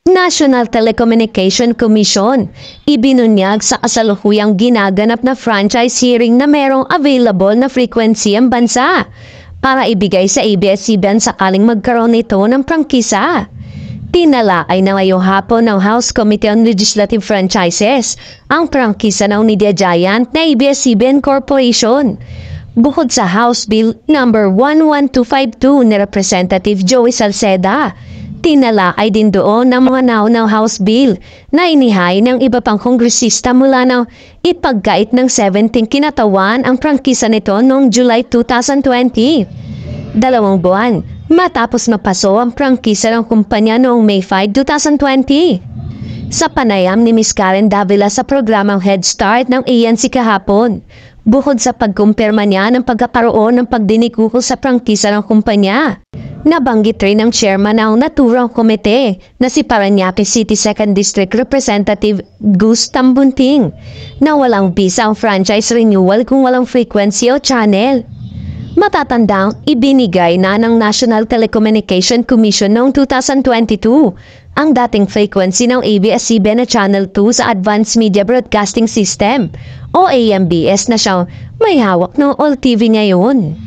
National Telecommunication Commission ibinunyag sa kasalukuyang ginaganap na franchise hearing na merong available na frequency ang bansa para ibigay sa ABS-CBN sakaling magkaroon nito ng prangkisa. Tinalakay na ngayong hapon ng House Committee on Legislative Franchises ang prangkisa ng media giant na ABS-CBN Corporation. Bukod sa House Bill No. 11252 ni Representative Joey Salceda, tinalakay din doon ng mga naunaw House Bill na inihay ng iba pang kongresista mula ng ipagkait ng 17 kinatawan ang prangkisa nito noong July 2020. 2 buwan matapos mapaso ang prangkisa ng kumpanya noong May 5, 2020. Sa panayam ni Ms. Karen Davila sa programang Head Start ng ANC kahapon, bukod sa pagkumpirma niya ng pagkakaroon ng pagdinig ukol sa prangkisa ng kumpanya, nabanggit rin ng chairman ng naturang komite na si Parañaque City 2nd District Representative Gus Tambunting na walang visa ang franchise renewal kung walang frequency o channel. Matatandang ibinigay na ng National Telecommunication Commission noong 2022 ang dating frequency ng ABS-CBN na Channel 2 sa Advanced Media Broadcasting System o AMBS na siyang may hawak ng All TV ngayon.